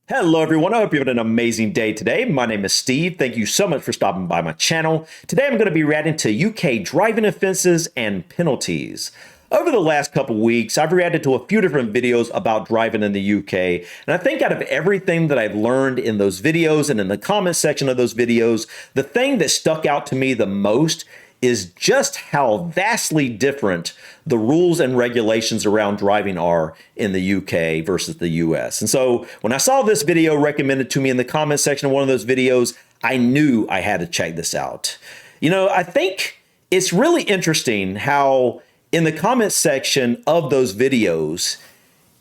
Hello everyone, I hope you had an amazing day today. My name is Steve. Thank you so much for stopping by my channel. Today I'm going to be reacting to UK driving offenses and penalties. Over the last couple weeks, I've reacted to a few different videos about driving in the UK, and I think out of everything that I've learned in those videos and in the comment section of those videos, the thing that stuck out to me the most is just how vastly different the rules and regulations around driving are in the UK versus the US. And so when I saw this video recommended to me in the comment section of one of those videos, I knew I had to check this out. You know, I think it's really interesting how in the comment section of those videos,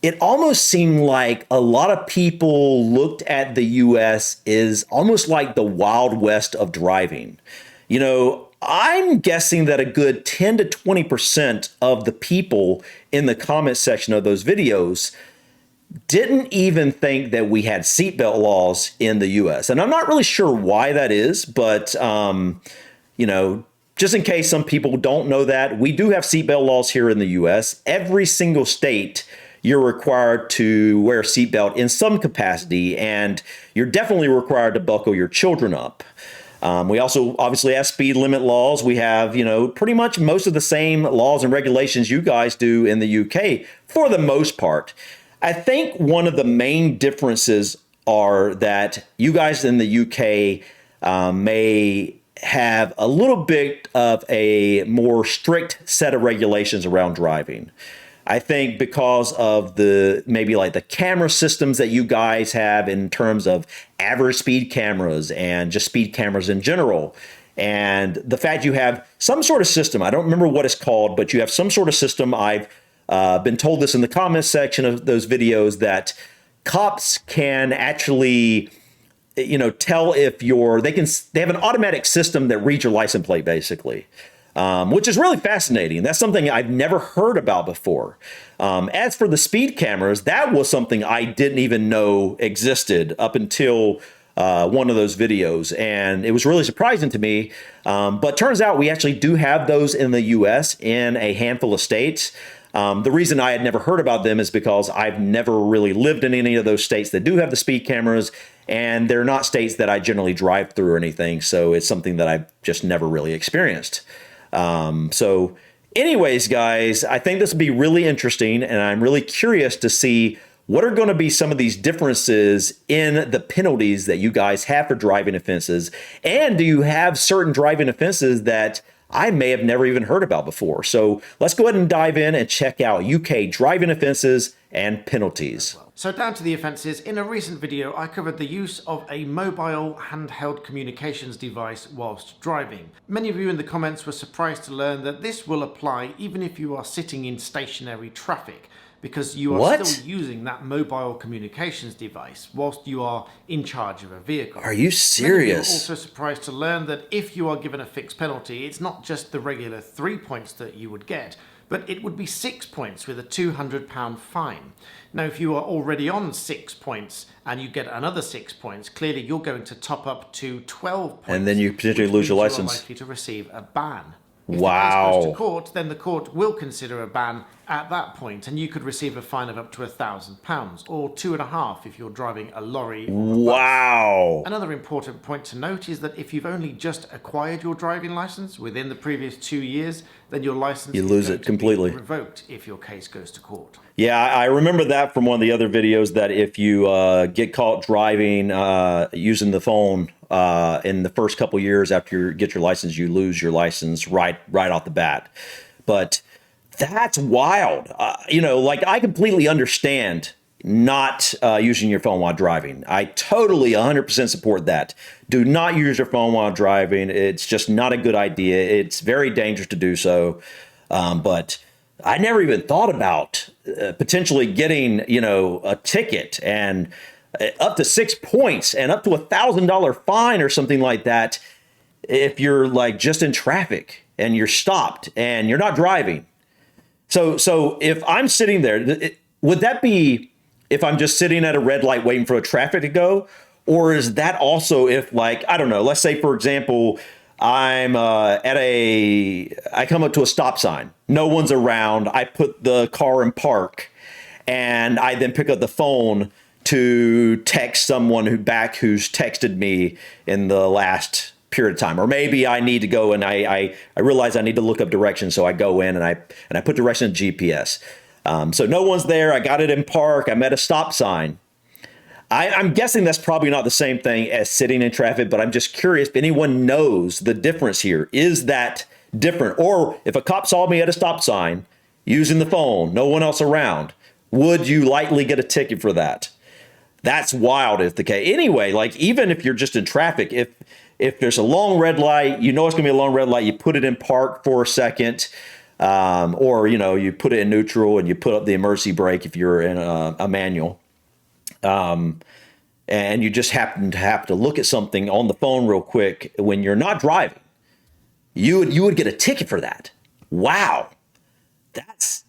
it almost seemed like a lot of people looked at the US as almost like the Wild West of driving. You know, I'm guessing that a good 10 to 20% of the people in the comment section of those videos didn't even think that we had seatbelt laws in the US. And I'm not really sure why that is, but, you know, just in case some people don't know that, we do have seatbelt laws here in the US. Every single state, you're required to wear a seatbelt in some capacity, and you're definitely required to buckle your children up. We also obviously have speed limit laws. We have, you know, pretty much most of the same laws and regulations you guys do in the UK for the most part. I think one of the main differences are that you guys in the UK may have a little bit of a more strict set of regulations around driving. I think because of the maybe like the camera systems that you guys have in terms of average speed cameras and just speed cameras in general. And the fact you have some sort of system, I don't remember what it's called, but you have some sort of system. I've been told this in the comments section of those videos that cops can actually, you know, tell if they have an automatic system that reads your license plate basically. Which is really fascinating. That's something I've never heard about before. As for the speed cameras, that was something I didn't even know existed up until one of those videos. And it was really surprising to me. But turns out we actually do have those in the US in a handful of states. The reason I had never heard about them is because I've never really lived in any of those states that do have the speed cameras, and they're not states that I generally drive through or anything. So it's something that I've just never really experienced. So anyways, guys, I think this will be really interesting, and I'm really curious to see what are going to be some of these differences in the penalties that you guys have for driving offenses. And do you have certain driving offenses that I may have never even heard about before? So let's go ahead and dive in and check out UK driving offenses and penalties. So down to the offences. In a recent video, I covered the use of a mobile handheld communications device whilst driving. Many of you in the comments were surprised to learn that this will apply even if you are sitting in stationary traffic, because you are still using that mobile communications device whilst you are in charge of a vehicle. Are you serious? Many of you are also surprised to learn that if you are given a fixed penalty, it's not just the regular 3 points that you would get, but it would be 6 points with a £200 fine. Now, if you are already on 6 points and you get another 6 points, clearly you're going to top up to 12 points. And then you potentially lose your license. You are likely to receive a ban. If wow. the case goes to court, then the court will consider a ban at that point, and you could receive a fine of up to £1,000, or 2.5 if you're driving a lorry. Wow. Another important point to note is that if you've only just acquired your driving license within the previous 2 years, then your license you lose it completely. Revoked if your case goes to court. Yeah, I remember that from one of the other videos, that if you get caught driving using the phone in the first couple years after you get your license, you lose your license right off the bat. But that's wild. You know, like, I completely understand not using your phone while driving. I totally 100% support that. Do not use your phone while driving. It's just not a good idea. It's very dangerous to do so. But I never even thought about potentially getting, you know, a ticket and up to 6 points and up to $1,000 fine or something like that if you're like just in traffic and you're stopped and you're not driving. So if I'm sitting there, would that be if I'm just sitting at a red light waiting for a traffic to go? Or is that also if, like, I don't know, let's say, for example, I come up to a stop sign, no one's around, I put the car in park, and I then pick up the phone to text someone who's texted me in the last period of time. Or maybe I need to go and I realize I need to look up directions. So I go in and I put direction in GPS. So no one's there. I got it in park. I'm at a stop sign. I'm guessing that's probably not the same thing as sitting in traffic, but I'm just curious if anyone knows the difference here. Is that different? Or if a cop saw me at a stop sign using the phone, no one else around, would you likely get a ticket for that? That's wild if the case. Anyway, like even if you're just in traffic, if there's a long red light, you know it's going to be a long red light, you put it in park for a second, or, you put it in neutral and you put up the emergency brake if you're in a manual. And you just happen to have to look at something on the phone real quick when you're not driving, you would get a ticket for that. Wow.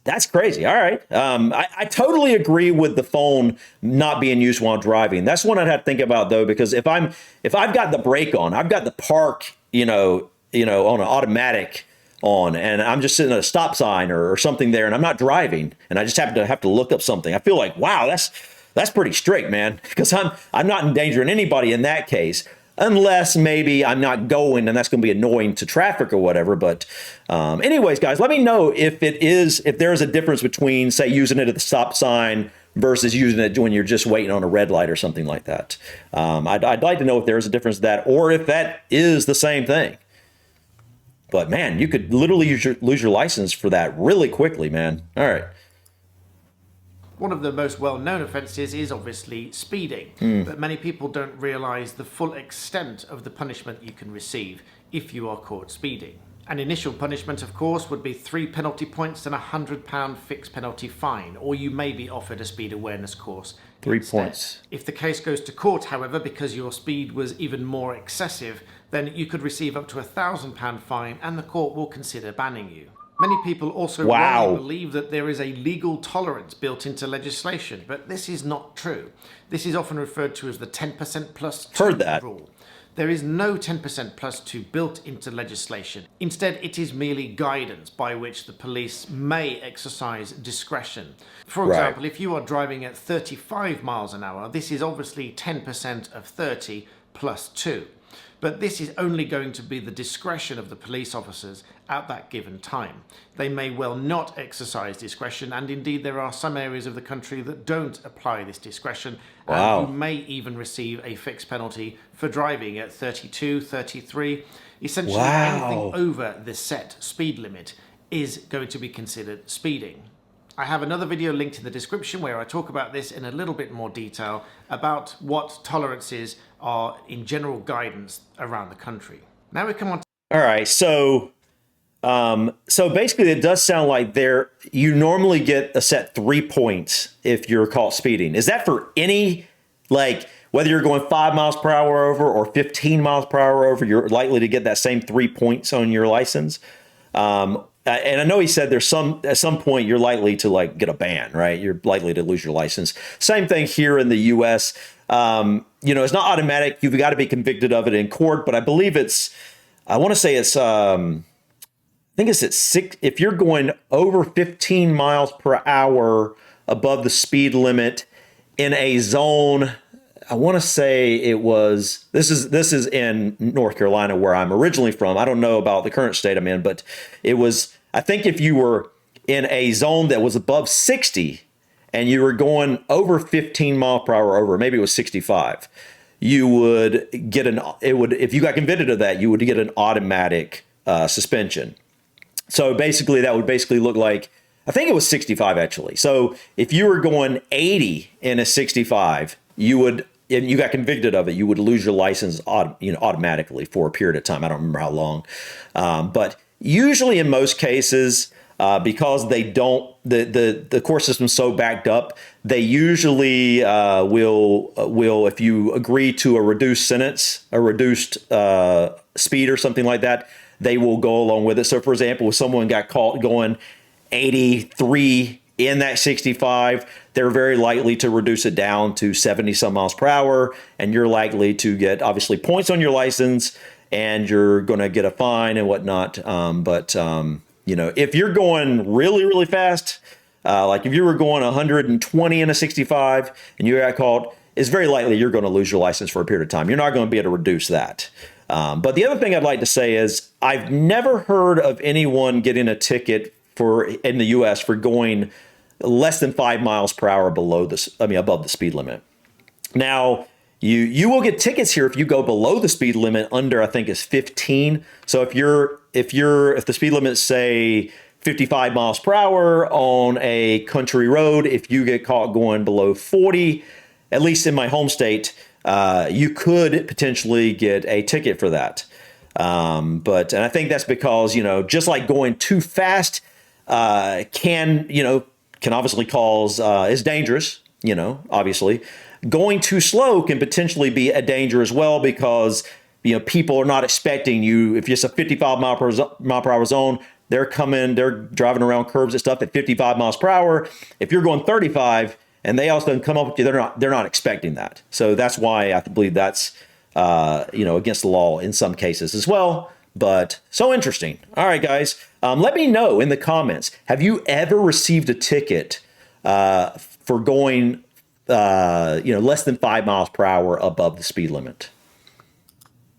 That's crazy. All right. I totally agree with the phone not being used while driving. That's one I'd have to think about though, because if I've got the brake on, I've got the park, on an automatic on, and I'm just sitting at a stop sign or something there, and I'm not driving, and I just happen to have to look up something. I feel like, wow, that's pretty strict, man, because I'm not endangering anybody in that case, unless maybe I'm not going and that's going to be annoying to traffic or whatever. But anyways, guys, let me know if there is a difference between, say, using it at the stop sign versus using it when you're just waiting on a red light or something like that. I'd like to know if there is a difference to that, or if that is the same thing. But man, you could literally lose your license for that really quickly, man. All right. One of the most well-known offences is obviously speeding, but many people don't realise the full extent of the punishment you can receive if you are caught speeding. An initial punishment, of course, would be 3 penalty points and a £100 fixed penalty fine, or you may be offered a speed awareness course. 3 instead. points. If the case goes to court, however, because your speed was even more excessive, then you could receive up to a £1,000 fine and the court will consider banning you. Many people also wrongly believe that there is a legal tolerance built into legislation, but this is not true. This is often referred to as the 10% plus 2 rule. There is no 10% plus 2 built into legislation. Instead, it is merely guidance by which the police may exercise discretion. For example, if you are driving at 35 miles an hour, this is obviously 10% of 30 plus 2. But this is only going to be the discretion of the police officers at that given time. They may well not exercise discretion, and indeed there are some areas of the country that don't apply this discretion, and you may even receive a fixed penalty for driving at 32, 33. Essentially, anything over the set speed limit is going to be considered speeding. I have another video linked in the description where I talk about this in a little bit more detail about what tolerances are in general guidance around the country. Now we come on to... All right, so basically it does sound like you normally get a set 3 points if you're caught speeding. Is that for any, like, whether you're going 5 miles per hour over or 15 miles per hour over, you're likely to get that same 3 points on your license? And I know he said at some point you're likely to get a ban, right? You're likely to lose your license. Same thing here in the U.S. It's not automatic. You've got to be convicted of it in court, but I believe I think it's at 6. If you're going over 15 miles per hour above the speed limit in a zone, I want to say this is in North Carolina where I'm originally from. I don't know about the current state I'm in, but I think if you were in a zone that was above 60 and you were going over 15 mile per hour over, maybe it was 65, you would get if you got convicted of that, you would get an automatic suspension. So basically that would look like, I think it was 65 actually. So if you were going 80 in a 65, and you got convicted of it, you would lose your license automatically for a period of time. I don't remember how long. But usually in most cases, because they don't, the court system's so backed up, they usually will, if you agree to a reduced sentence, a reduced speed or something like that, they will go along with it. So for example, if someone got caught going 83 in that 65, they're very likely to reduce it down to 70 some miles per hour, and you're likely to get obviously points on your license, and you're going to get a fine and whatnot. But if you're going really, really fast, Like if you were going 120 in a 65 and you got caught, it's very likely you're going to lose your license for a period of time. You're not going to be able to reduce that. But the other thing I'd like to say is I've never heard of anyone getting a ticket in the U.S. for going less than 5 miles per hour above the speed limit. Now, you will get tickets here if you go below the speed limit under, I think, is 15. So if the speed limit, say 55 miles per hour on a country road, if you get caught going below 40, at least in my home state, you could potentially get a ticket for that. And I think that's because, just like going too fast can obviously is dangerous, obviously. Going too slow can potentially be a danger as well because, people are not expecting you. If it's a 55 mile per hour zone, they're driving around curbs and stuff at 55 miles per hour. If you're going 35 and they also come up with you, they're not expecting that. So that's why I believe that's, against the law in some cases as well. But so interesting. All right, guys, let me know in the comments. Have you ever received a ticket for going less than 5 miles per hour above the speed limit?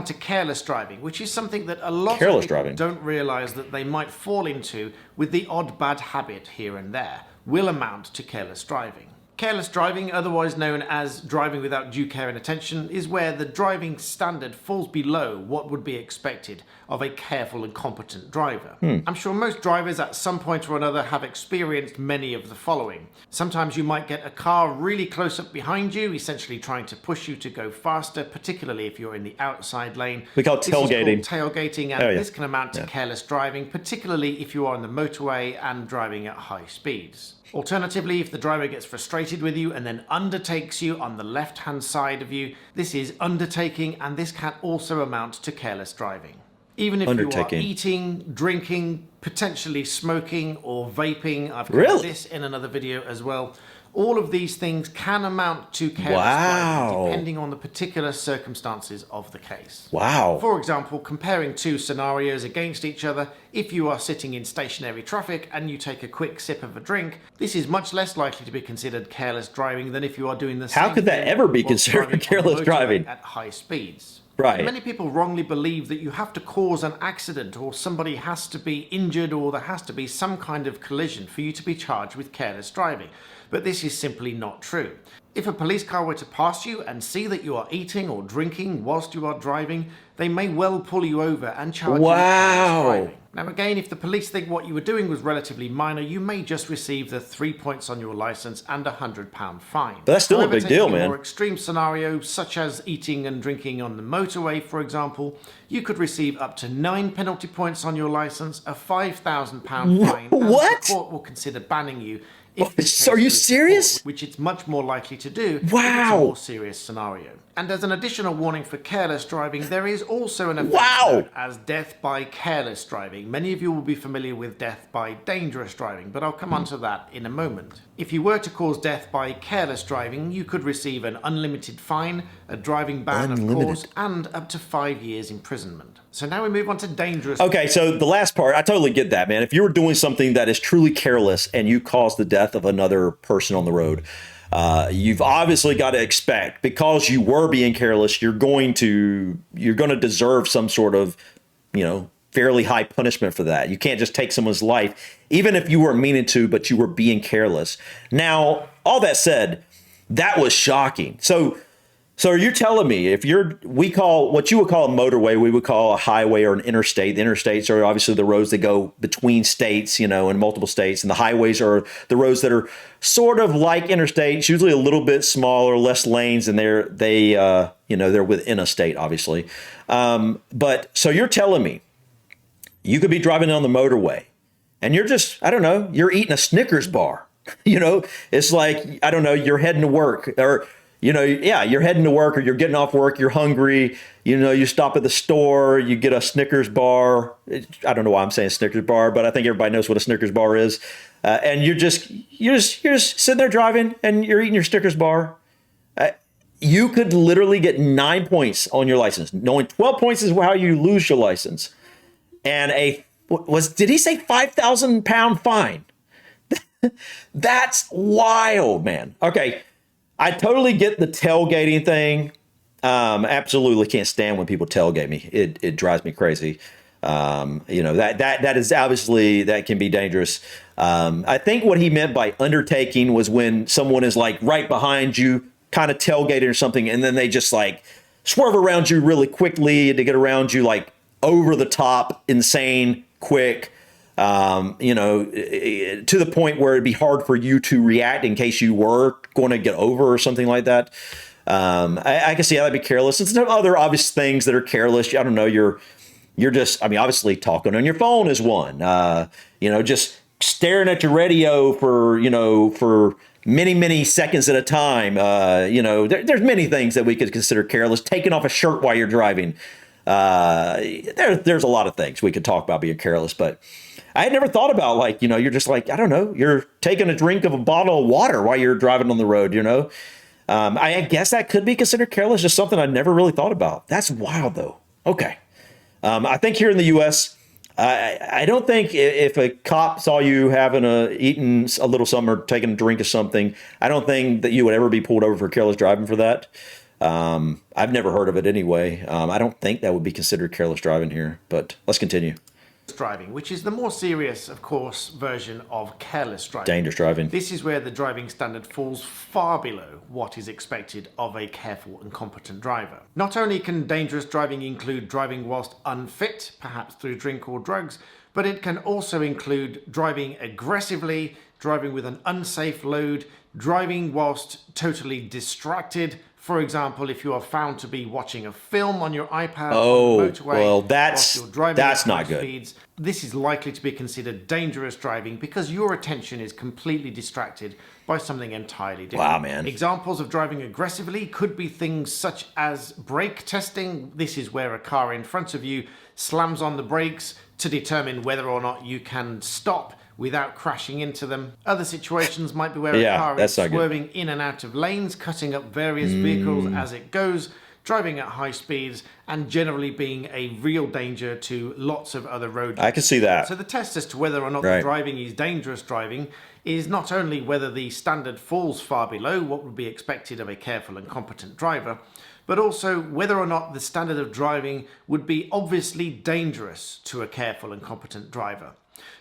To careless driving, which is something that a lot of people don't realize that they might fall into with the odd bad habit here and there, will amount to careless driving. Careless driving, otherwise known as driving without due care and attention, is where the driving standard falls below what would be expected of a careful and competent driver. I'm sure most drivers at some point or another have experienced many of the following. Sometimes you might get a car really close up behind you, essentially trying to push you to go faster, particularly if you're in the outside lane. We call it tailgating. This is called tailgating, and this can amount to careless driving, particularly if you are on the motorway and driving at high speeds. Alternatively, if the driver gets frustrated with you and then undertakes you on the left-hand side of you, this is undertaking, and this can also amount to careless driving. Even if you are eating, drinking, potentially smoking or vaping, I've covered this in another video as well. All of these things can amount to careless driving, depending on the particular circumstances of the case. For example, comparing two scenarios against each other, if you are sitting in stationary traffic and you take a quick sip of a drink, this is much less likely to be considered careless driving than if you are doing the same thing. How could that ever be considered careless driving? At high speeds. Right. Many people wrongly believe that you have to cause an accident or somebody has to be injured or there has to be some kind of collision for you to be charged with careless driving. But this is simply not true. If a police car were to pass you and see that you are eating or drinking whilst you are driving, they may well pull you over and charge you with careless driving. Now again, if the police think what you were doing was relatively minor, you may just receive the 3 points on your license and a £100 fine. But that's still a big deal, man. In a more extreme scenario, such as eating and drinking on the motorway, for example, you could receive up to 9 penalty points on your license, a £5,000 fine, and the court will consider banning you. Are you serious? Which it's much more likely to do if it's a more serious scenario. And as an additional warning for careless driving, there is also an offence known as death by careless driving. Many of you will be familiar with death by dangerous driving, but I'll come on to that in a moment. If you were to cause death by careless driving, you could receive an unlimited fine, a driving ban, of course, and up to 5 years imprisonment. So now we move on to dangerous. Okay, so the last part, I totally get that, man. If you were doing something that is truly careless and you cause the death of another person on the road, you've obviously got to expect, because you were being careless, you're going to deserve some sort of, fairly high punishment for that. You can't just take someone's life, even if you weren't meaning to, but you were being careless. Now, all that said, that was shocking. So you're telling me what you would call a motorway, we would call a highway or an interstate. The interstates are obviously the roads that go between states, in multiple states. And the highways are the roads that are sort of like interstates, usually a little bit smaller, less lanes, and they're within a state, obviously. But so you're telling me you could be driving on the motorway and you're just, you're eating a Snickers bar. It's like, you're heading to work or you're heading to work or you're getting off work, you're hungry, you stop at the store, you get a Snickers bar. I don't know why I'm saying Snickers bar, but I think everybody knows what a Snickers bar is. And you're just sitting there driving and you're eating your Snickers bar. You could literally get 9 points on your license. Knowing 12 points is how you lose your license. And did he say £5,000 fine? That's wild, man. Okay, I totally get the tailgating thing. Absolutely can't stand when people tailgate me. It drives me crazy. That is obviously that can be dangerous. I think what he meant by undertaking was when someone is like right behind you, kind of tailgating or something, and then they just like swerve around you really quickly to get around you, like over the top, insane, quick. To the point where it'd be hard for you to react in case you were going to get over or something like that. I can see how that'd be careless. And some other obvious things that are careless. I don't know. You're just, I mean, obviously talking on your phone is one. Just staring at your radio for many seconds at a time. There's many things that we could consider careless. Taking off a shirt while you're driving. There's a lot of things we could talk about being careless, but I had never thought about you're just like, I don't know, you're taking a drink of a bottle of water while you're driving on the road, I guess that could be considered careless, just something I never really thought about. That's wild though. Okay. I think here in the U.S., I don't think if a cop saw you eating a little something or taking a drink of something, I don't think that you would ever be pulled over for careless driving for that. I've never heard of it anyway. I don't think that would be considered careless driving here, but let's continue. Driving, which is the more serious, of course, version of careless driving. Dangerous driving. This is where the driving standard falls far below what is expected of a careful and competent driver. Not only can dangerous driving include driving whilst unfit, perhaps through drink or drugs, but it can also include driving aggressively, driving with an unsafe load, driving whilst totally distracted. For example, if you are found to be watching a film on your iPad on the motorway, well, whilst you're driving that's at high not good. Speeds, this is likely to be considered dangerous driving because your attention is completely distracted by something entirely different. Wow, man. Examples of driving aggressively could be things such as brake testing. This is where a car in front of you slams on the brakes to determine whether or not you can stop without crashing into them. Other situations might be where a car is swerving in and out of lanes, cutting up various vehicles as it goes, driving at high speeds, and generally being a real danger to lots of other road users. I can see that. So the test as to whether or not the driving is dangerous driving is not only whether the standard falls far below what would be expected of a careful and competent driver, but also whether or not the standard of driving would be obviously dangerous to a careful and competent driver.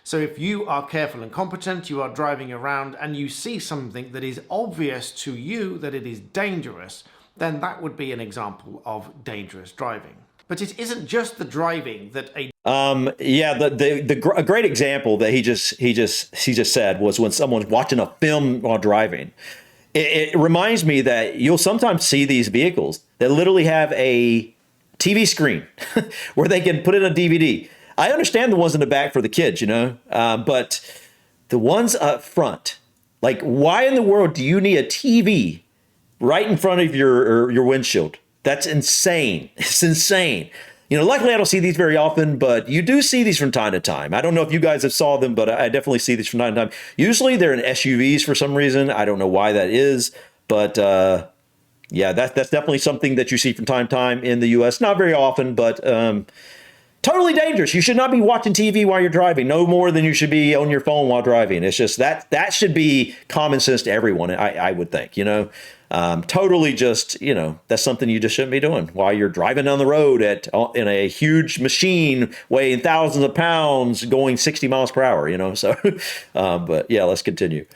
So if you are careful and competent, you are driving around and you see something that is obvious to you that it is dangerous, then that would be an example of dangerous driving. But it isn't just the driving that a a great example that he just said was when someone's watching a film while driving. It reminds me that you'll sometimes see these vehicles that literally have a TV screen where they can put in a DVD. I understand the ones in the back for the kids, but the ones up front, like, why in the world do you need a TV right in front of your windshield? That's insane. It's insane. Luckily I don't see these very often, but you do see these from time to time. I don't know if you guys have saw them, but I definitely see these from time to time. Usually they're in SUVs for some reason. I don't know why that is, but that's definitely something that you see from time to time in the U.S. Not very often, but totally dangerous. You should not be watching TV while you're driving, no more than you should be on your phone while driving. It's just that should be common sense to everyone, I would think, totally just, that's something you just shouldn't be doing while you're driving down the road in a huge machine weighing thousands of pounds going 60 miles per hour, so, but yeah, let's continue.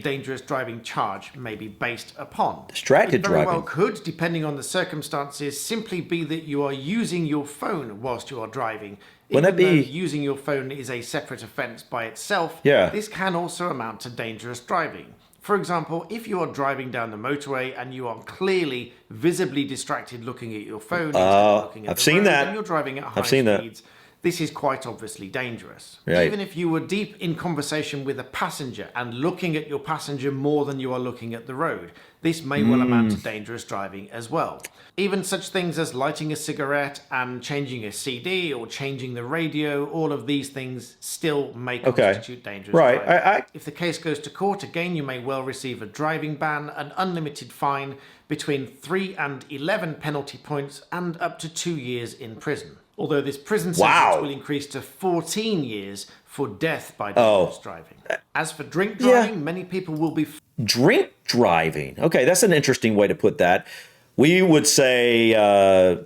Dangerous driving charge may be based upon. Distracted driving. It very driving. well could, depending on the circumstances, simply be that you are using your phone whilst you are driving. Wouldn't that be using your phone is a separate offence by itself? Yeah. This can also amount to dangerous driving. For example, if you are driving down the motorway and you are clearly visibly distracted looking at your phone instead of looking at I've the seen road, that. and you're driving at high I've seen speeds, this is quite obviously dangerous. Right. Even if you were deep in conversation with a passenger and looking at your passenger more than you are looking at the road, this may well amount to dangerous driving as well. Even such things as lighting a cigarette and changing a CD or changing the radio, all of these things still may constitute dangerous driving. If the case goes to court, again, you may well receive a driving ban, an unlimited fine, between 3 and 11 penalty points, and up to 2 years in prison. Although this prison sentence Wow. will increase to 14 years for death by dangerous driving. As for drink driving, many people will be... Drink driving. Okay, that's an interesting way to put that. We would say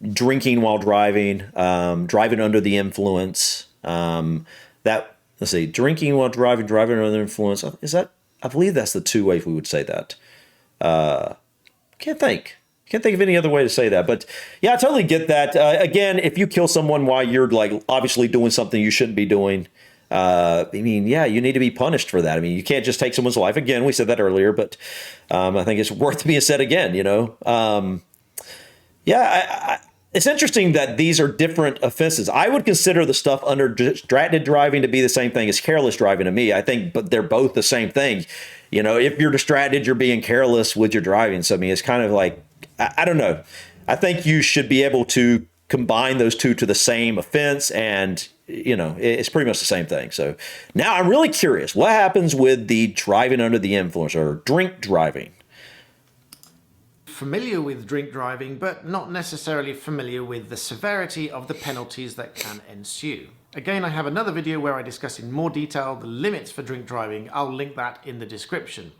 drinking while driving, driving under the influence. Let's see, drinking while driving, driving under the influence. Is that? I believe that's the two ways we would say that. Can't think of any other way to say that. But yeah, I totally get that. Again, if you kill someone while you're like obviously doing something you shouldn't be doing, I mean, yeah, you need to be punished for that. I mean, you can't just take someone's life. Again, we said that earlier, but I think it's worth being said again, you know. It's interesting that these are different offenses. I would consider the stuff under distracted driving to be the same thing as careless driving to me. I think, but they're both the same thing. You know, if you're distracted, you're being careless with your driving. So, I mean, it's kind of like, I don't know. I think you should be able to combine those two to the same offense, and, you know, it's pretty much the same thing. So now I'm really curious, what happens with the driving under the influence or drink driving? Familiar with drink driving, but not necessarily familiar with the severity of the penalties that can ensue. Again, I have another video where I discuss in more detail the limits for drink driving. I'll link that in the description.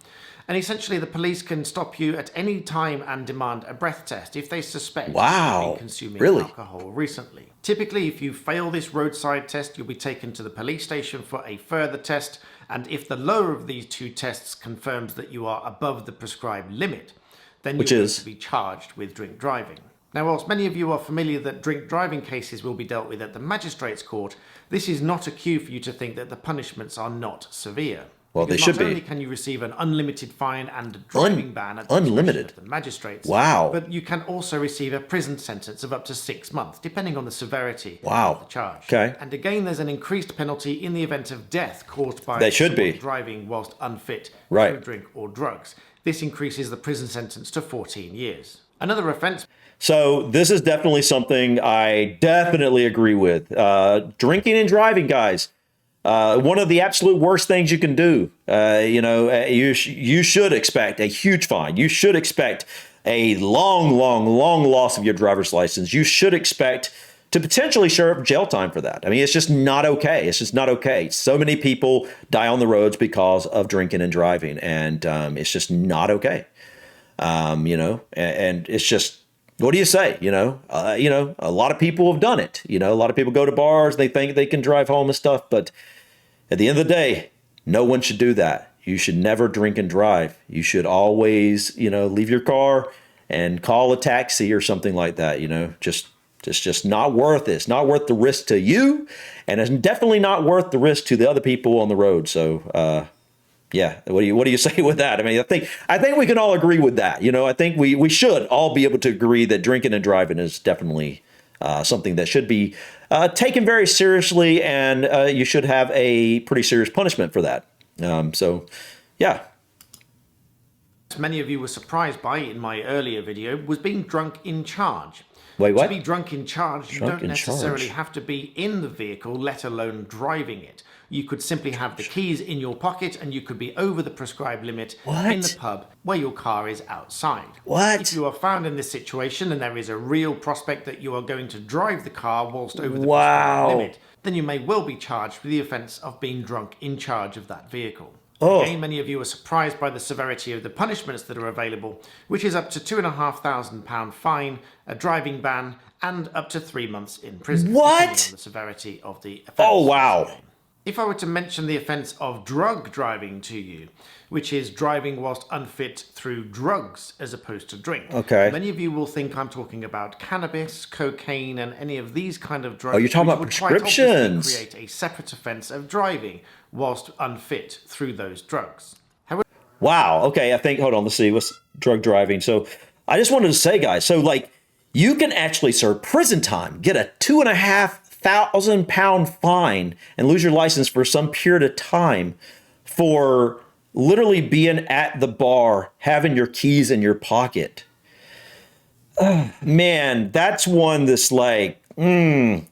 And essentially, the police can stop you at any time and demand a breath test if they suspect you've been consuming alcohol recently. Typically, if you fail this roadside test, you'll be taken to the police station for a further test. And if the lower of these two tests confirms that you are above the prescribed limit, then you need to be charged with drink driving. Now, whilst many of you are familiar that drink driving cases will be dealt with at the magistrates' court, this is not a cue for you to think that the punishments are not severe. Well, because they should be. Not only can you receive an unlimited fine and a driving ban at the unlimited discretion of the magistrates, wow, but you can also receive a prison sentence of up to 6 months, depending on the severity wow. of the charge. Okay. And again, there's an increased penalty in the event of death caused by driving whilst unfit through drink or drugs. This increases the prison sentence to 14 years. Another offence. So this is definitely something I definitely agree with. Drinking and driving, guys. One of the absolute worst things you can do. You should expect a huge fine. You should expect a long loss of your driver's license. You should expect to potentially serve jail time for that. I mean, it's just not okay. It's just not okay. So many people die on the roads because of drinking and driving, and it's just not okay. And it's just, what do you say? A lot of people have done it. A lot of people go to bars, they think they can drive home and stuff, but at the end of the day, no one should do that. You should never drink and drive. You should always, leave your car and call a taxi or something like that. It's just not worth it. It's not worth the risk to you, and it's definitely not worth the risk to the other people on the road. So, yeah, what do you say with that? I mean, I think we can all agree with that. I think we should all be able to agree that drinking and driving is definitely something that should be taken very seriously, and you should have a pretty serious punishment for that. So, yeah. Many of you were surprised by in my earlier video was being drunk in charge. Wait, what? To be drunk in charge, you don't necessarily have to be in the vehicle, let alone driving it. You could simply have the keys in your pocket, and you could be over the prescribed limit in the pub where your car is outside. What? If you are found in this situation and there is a real prospect that you are going to drive the car whilst over the prescribed limit, then you may well be charged with the offence of being drunk in charge of that vehicle. Again, many of you are surprised by the severity of the punishments that are available, which is up to £2,500 fine, a driving ban, and up to 3 months in prison. What? Depending on the severity of the offence. Oh, wow. If I were to mention the offence of drug driving to you, which is driving whilst unfit through drugs as opposed to drink. Okay. Many of you will think I'm talking about cannabis, cocaine, and any of these kind of drugs. Oh, you're talking about prescriptions. Which would create a separate offence of driving whilst unfit through those drugs. However, wow. Okay. Hold on. Let's see. What's drug driving? So I just wanted to say, guys, so you can actually serve prison time, get a £2,500 fine, and lose your license for some period of time for literally being at the bar, having your keys in your pocket. Man, that's one that's like, I mean,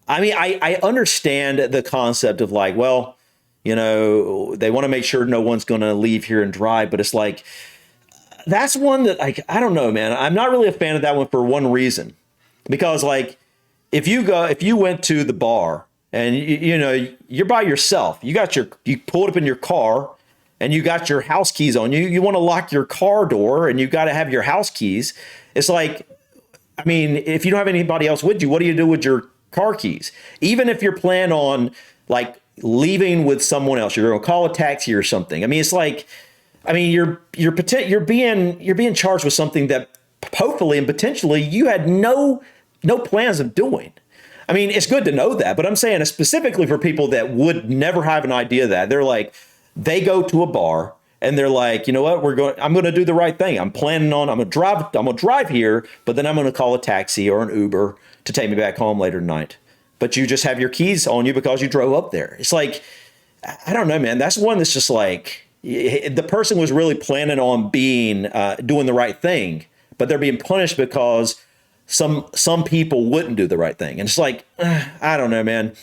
I understand the concept of they want to make sure no one's going to leave here and drive, but it's like, that's one that I don't know, man. I'm not really a fan of that one for one reason, because if you went to the bar and you're by yourself, you pulled up in your car and you got your house keys on you. You want to lock your car door and you got to have your house keys. It's like, I mean, if you don't have anybody else with you, what do you do with your car keys? Even if you're planning on like leaving with someone else, you're going to call a taxi or something. I mean, it's like, I mean, you're being charged with something that hopefully and potentially you had no plans of doing. I mean, it's good to know that, but I'm saying specifically for people that would never have an idea that they're like, they go to a bar and they're like, you know what, I'm going to do the right thing. I'm going to drive here, but then I'm going to call a taxi or an Uber to take me back home later tonight. But you just have your keys on you because you drove up there. It's like, I don't know, man. That's one that's just like, the person was really planning on doing the right thing, but they're being punished because some people wouldn't do the right thing. And it's like, I don't know, man.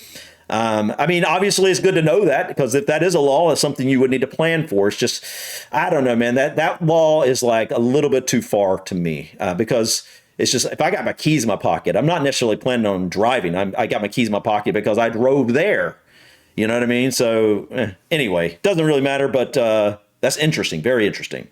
I mean, obviously it's good to know that, because if that is a law, it's something you would need to plan for. It's just, I don't know, man, that law is like a little bit too far to me, because it's just, if I got my keys in my pocket, I'm not necessarily planning on driving. I got my keys in my pocket because I drove there. You know what I mean? So anyway, doesn't really matter, but that's interesting. Very interesting.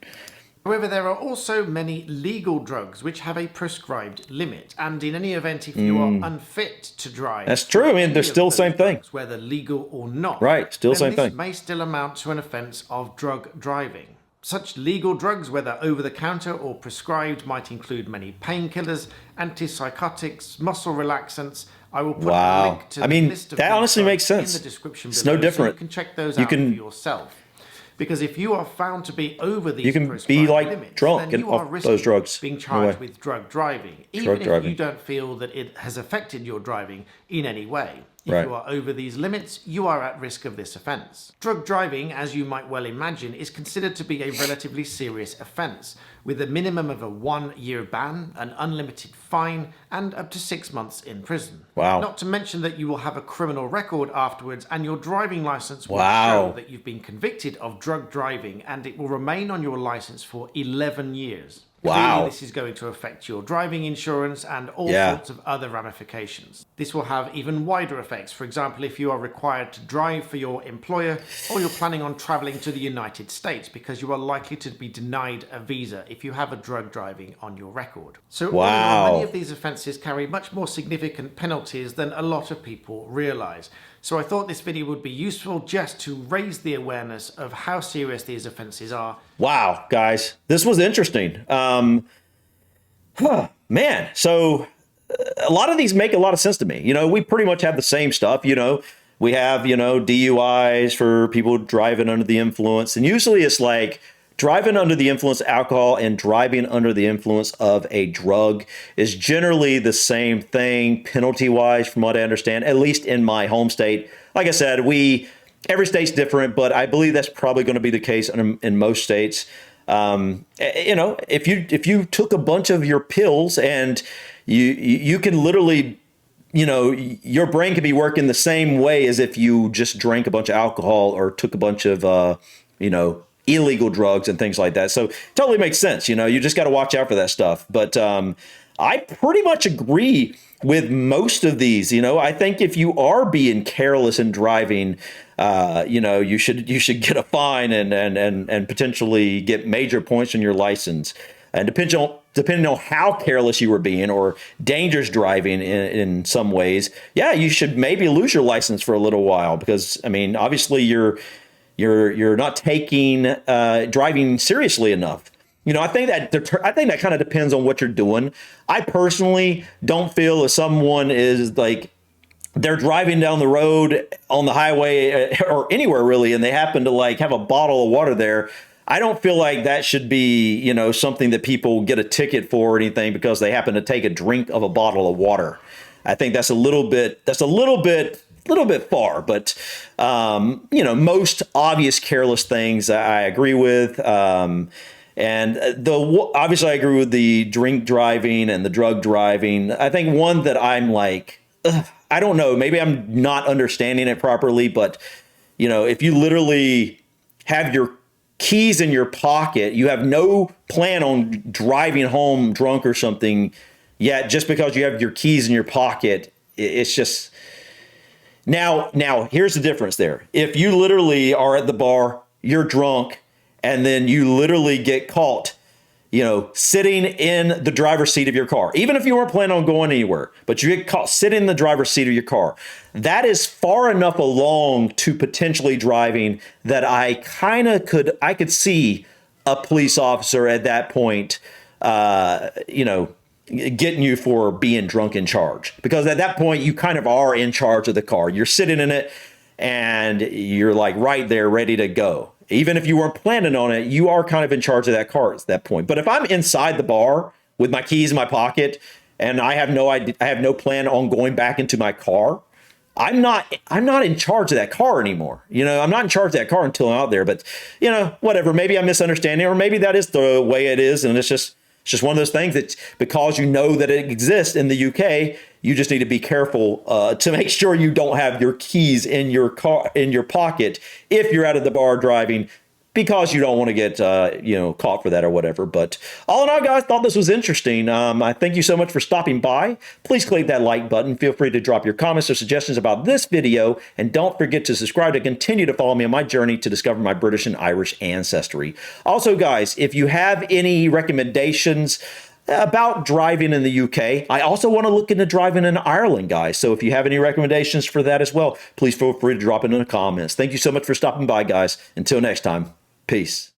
However, there are also many legal drugs which have a prescribed limit, and in any event, if you are unfit to drive, that's true. I mean, they're still the same thing, whether legal or not. Right, still the same thing. This may still amount to an offence of drug driving. Such legal drugs, whether over-the-counter or prescribed, might include many painkillers, antipsychotics, muscle relaxants. I will put a link to the list of that honestly makes sense. in the description below, it's no different. So you can check those out for yourself. Because if you are found to be over these prescribed limits, drunk then you are risking those drugs. Being charged with drug driving, even if you don't feel that it has affected your driving in any way. If you are over these limits, you are at risk of this offence. Drug driving, as you might well imagine, is considered to be a relatively serious offence, with a minimum of a 1-year ban, an unlimited fine, and up to 6 months in prison. Wow. Not to mention that you will have a criminal record afterwards, and your driving licence will show that you've been convicted of drug driving, and it will remain on your licence for 11 years. Wow. Clearly, this is going to affect your driving insurance and all sorts of other ramifications. This will have even wider effects. For example, if you are required to drive for your employer, or you're planning on traveling to the United States, because you are likely to be denied a visa if you have a drug driving on your record. So many of these offences carry much more significant penalties than a lot of people realise. So I thought this video would be useful just to raise the awareness of how serious these offences are. Wow, guys, this was interesting. Man, so a lot of these make a lot of sense to me. You know, we pretty much have the same stuff. You know, we have, DUIs for people driving under the influence. And usually it's like driving under the influence of alcohol and driving under the influence of a drug is generally the same thing penalty-wise, from what I understand, at least in my home state. Like I said, every state's different, but I believe that's probably going to be the case in most states. If you took a bunch of your pills and you can literally, your brain could be working the same way as if you just drank a bunch of alcohol or took a bunch of, illegal drugs and things like that. So totally makes sense. You just got to watch out for that stuff. But I pretty much agree with most of these. I think if you are being careless in driving, you should get a fine and potentially get major points on your license. And depending on how careless you were being or dangerous driving in some ways, you should maybe lose your license for a little while, because obviously you're not taking driving seriously enough. I think that kind of depends on what you're doing. I personally don't feel if someone is like, they're driving down the road on the highway or anywhere really, and they happen to like have a bottle of water there, I don't feel like that should be, something that people get a ticket for or anything because they happen to take a drink of a bottle of water. I think that's a little bit far, but most obvious careless things I agree with. And obviously I agree with the drink driving and the drug driving. I think one that I'm like, I don't know, maybe I'm not understanding it properly, but if you literally have your keys in your pocket, you have no plan on driving home drunk or something, yet just because you have your keys in your pocket, it's just now here's the difference there. If you literally are at the bar, you're drunk, and then you literally get caught, sitting in the driver's seat of your car, even if you weren't planning on going anywhere, but you get caught sitting in the driver's seat of your car, that is far enough along to potentially driving that I could see a police officer at that point, getting you for being drunk in charge, because at that point you kind of are in charge of the car. You're sitting in it and you're like right there ready to go. Even if you weren't planning on it, you are kind of in charge of that car at that point. But if I'm inside the bar with my keys in my pocket and I have no idea, I have no plan on going back into my car, I'm not in charge of that car anymore. I'm not in charge of that car until I'm out there. But whatever, maybe I'm misunderstanding, or maybe that is the way it is, and it's just one of those things that because you know that it exists in the UK, you just need to be careful to make sure you don't have your keys in your car, in your pocket, if you're out of the bar driving, because you don't want to get caught for that or whatever. But all in all, guys, thought this was interesting. I thank you so much for stopping by. Please click that like button. Feel free to drop your comments or suggestions about this video, and don't forget to subscribe to continue to follow me on my journey to discover my British and Irish ancestry. Also, guys, if you have any recommendations about driving in the UK, I also want to look into driving in Ireland, guys. So if you have any recommendations for that as well, please feel free to drop it in the comments. Thank you so much for stopping by, guys. Until next time, peace.